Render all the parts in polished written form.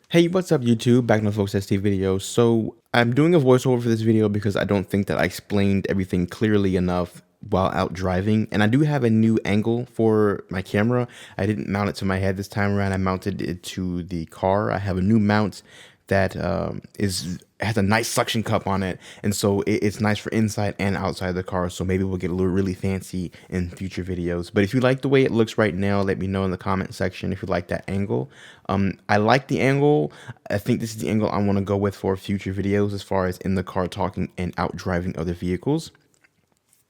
Hey, what's up YouTube? Back in the Focus ST video. So I'm doing a voiceover for this video because I don't think that I explained everything clearly enough while out driving. And I do have a new angle for my camera. I didn't mount it to my head this time around. I mounted it to the car. I have a new mount that has a nice suction cup on it, and so it's nice for inside and outside the car. So maybe we'll get a little really fancy in future videos. But if you like the way it looks right now, let me know in the comment section if you like that angle. I like the angle. I think this is the angle I want to go with for future videos as far as in the car talking and out driving other vehicles.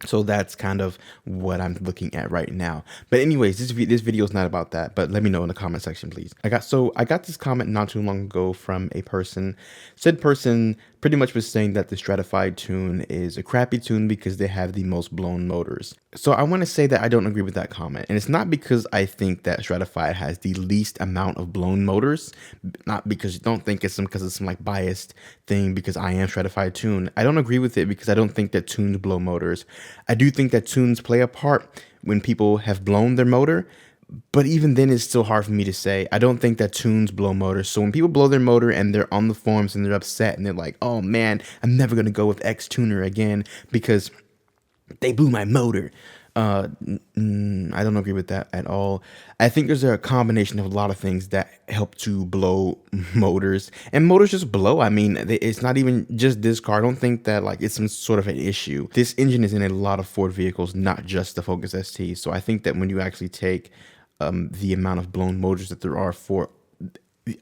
So that's kind of what I'm looking at right now. But anyways, this video is not about that, but let me know in the comment section, please. I got this comment not too long ago from a person. Said person pretty much was saying that the stratified tune is a crappy tune because they have the most blown motors. So I want to say that I don't agree with that comment. And it's not because I think that stratified has the least amount of blown motors, not because you don't think it's some like biased thing because I am stratified tune. I don't agree with it because I don't think that tunes blow motors. I do think that tunes play a part when people have blown their motor, but even then it's still hard for me to say. I don't think that tunes blow motors. So when people blow their motor and they're on the forums and they're upset and they're like, oh man, I'm never going to go with X tuner again because they blew my motor. I don't agree with that at all. I think there's a combination of a lot of things that help to blow motors, and motors just blow. I mean, it's not even just this car. I don't think that like it's some sort of an issue. This engine is in a lot of Ford vehicles, not just the Focus ST. So I think that when you actually take the amount of blown motors that there are for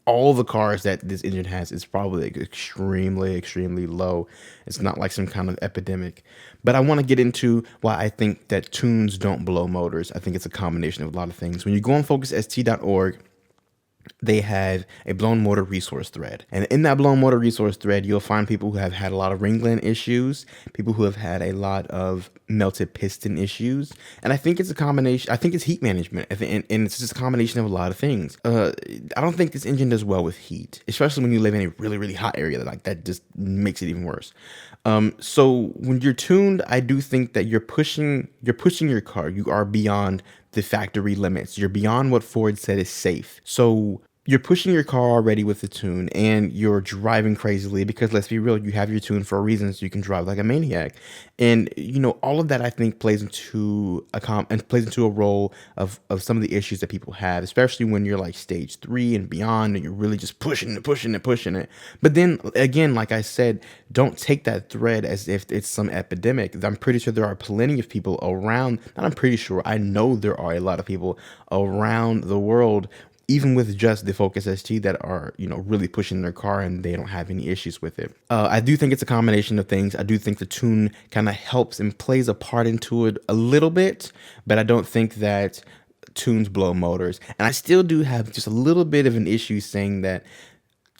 all the cars that this engine has, is probably like extremely low. It's not like some kind of epidemic. But I want to get into why I think that tunes don't blow motors. I think it's a combination of a lot of things. When you go on focusst.org, they have a blown motor resource thread. And in that blown motor resource thread, you'll find people who have had a lot of ring gland issues, people who have had a lot of melted piston issues. And I think it's a combination. I think it's heat management. And it's just a combination of a lot of things. I don't think this engine does well with heat, especially when you live in a really hot area. Like that just makes it even worse. So when you're tuned, I do think that you're pushing your car. You are beyond the factory limits. You're beyond what Ford said is safe. So you're pushing your car already with the tune and you're driving crazily because let's be real, you have your tune for a reason so you can drive like a maniac. And you know, all of that I think plays into a role of some of the issues that people have, especially when you're like stage 3 and beyond and you're really just pushing it. But then again, like I said, don't take that thread as if it's some epidemic. I'm pretty sure there are plenty of people around, not I'm pretty sure, I know there are a lot of people around the world, even with just the Focus ST, that are, you know, really pushing their car and they don't have any issues with it. I do think it's a combination of things. I do think the tune kind of helps and plays a part into it a little bit, but I don't think that tunes blow motors. And I still do have just a little bit of an issue saying that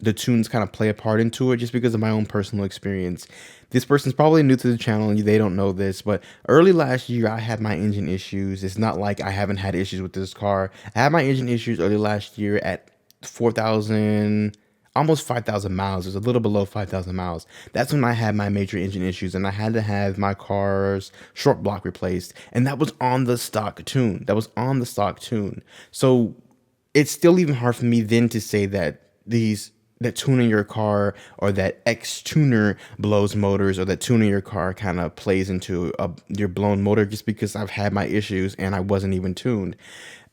the tunes kind of play a part into it just because of my own personal experience. This person's probably new to the channel and they don't know this, but early last year I had my engine issues. It's not like I haven't had issues with this car. I had my engine issues early last year at 4,000, almost 5,000 miles. It was a little below 5,000 miles. That's when I had my major engine issues and I had to have my car's short block replaced. And that was on the stock tune. So it's still even hard for me then to say that that tuning your car or that X tuner blows motors or that tuning your car kind of plays into your blown motor, just because I've had my issues and I wasn't even tuned.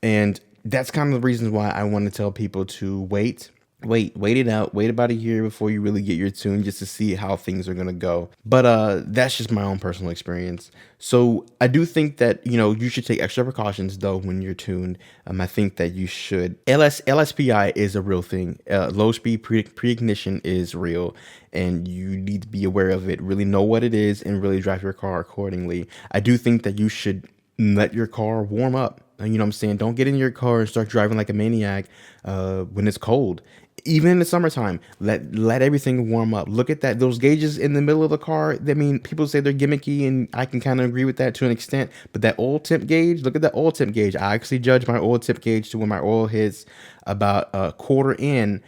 And that's kind of the reasons why I want to tell people to wait it out, wait about a year before you really get your tune, just to see how things are going to go. But that's just my own personal experience. So I do think that, you know, you should take extra precautions though when you're tuned. I think that you should. LSPI is a real thing. Low speed pre-ignition is real, and you need to be aware of it, really know what it is, and really drive your car accordingly. I do think that you should let your car warm up. You know what I'm saying? Don't get in your car and start driving like a maniac when it's cold. Even in the summertime, let everything warm up. Look at that. Those gauges in the middle of the car, I mean, people say they're gimmicky, and I can kind of agree with that to an extent. But that oil temp gauge, look at that oil temp gauge. I actually judge my oil temp gauge to when my oil hits about a quarter in.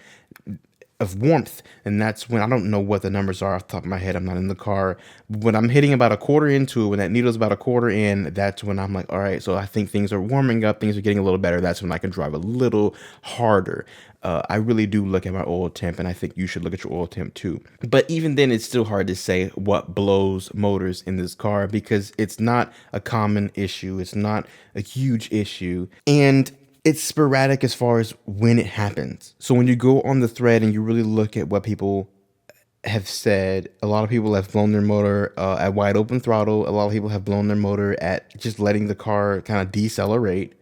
of warmth, and that's when I don't know what the numbers are off the top of my head. I'm not in the car. When I'm hitting about a quarter into it, when that needle's about a quarter in, that's when I'm like, all right, so I think things are warming up, things are getting a little better. That's when I can drive a little harder. I really do look at my oil temp, and I think you should look at your oil temp too. But even then, it's still hard to say what blows motors in this car because it's not a common issue. It's not a huge issue. And it's sporadic as far as when it happens. So when you go on the thread and you really look at what people have said, a lot of people have blown their motor at wide open throttle. A lot of people have blown their motor at just letting the car kind of decelerate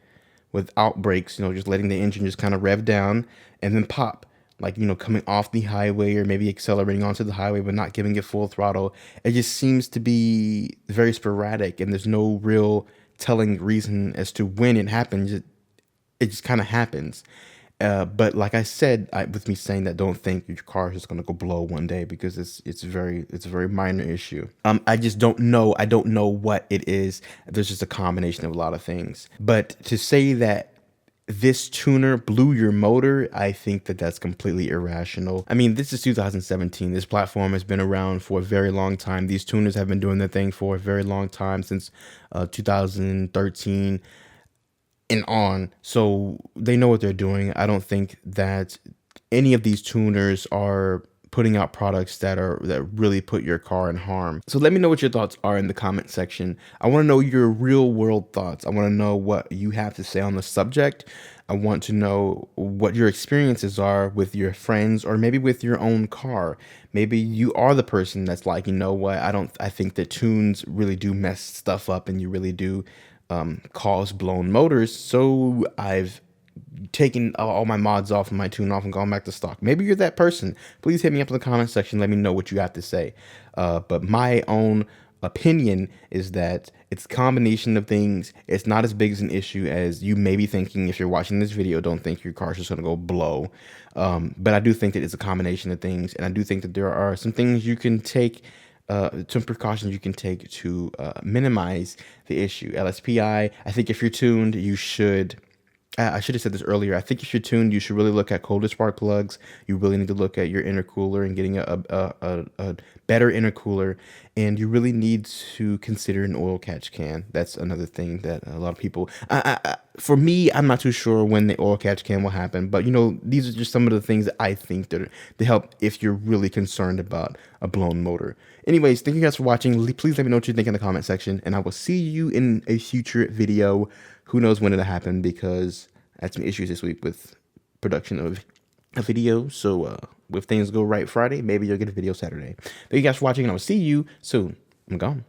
without brakes, just letting the engine just kind of rev down and then pop, like, coming off the highway or maybe accelerating onto the highway, but not giving it full throttle. It just seems to be very sporadic, and there's no real telling reason as to when it happens. It just kind of happens. But like I said, with me saying that, don't think your car is just gonna go blow one day because it's a very minor issue. I just don't know. I don't know what it is. There's just a combination of a lot of things. But to say that this tuner blew your motor, I think that that's completely irrational. I mean, this is 2017. This platform has been around for a very long time. These tuners have been doing their thing for a very long time, since 2013 and on. So they know what they're doing. I don't think that any of these tuners are putting out products that really put your car in harm. So let me know what your thoughts are in the comment section. I want to know your real world thoughts. I want to know what you have to say on the subject. I want to know what your experiences are with your friends or maybe with your own car. Maybe you are the person that's like, you know what, I think that tunes really do mess stuff up, and you really do cause blown motors. So I've taken all my mods off and my tune off and gone back to stock. Maybe you're that person. Please hit me up in the comment section. Let me know what you have to say. But my own opinion is that it's a combination of things. It's not as big as an issue as you may be thinking. If you're watching this video, don't think your car's just gonna go blow. But I do think that it's a combination of things, and I do think that there are some things you can take, some precautions you can take to minimize the issue. LSPI, I think if you're tuned, you should, I should have said this earlier. I think if you're tuned, you should really look at cold spark plugs. You really need to look at your intercooler and getting a better intercooler. And you really need to consider an oil catch can. That's another thing that a lot of people, for me, I'm not too sure when the oil catch can will happen. But, these are just some of the things that I think that help if you're really concerned about a blown motor. Anyways, thank you guys for watching. Please let me know what you think in the comment section, and I will see you in a future video. Who knows when it'll happen, because I had some issues this week with production of a video. So if things go right Friday, maybe you'll get a video Saturday. Thank you guys for watching, and I will see you soon. I'm gone.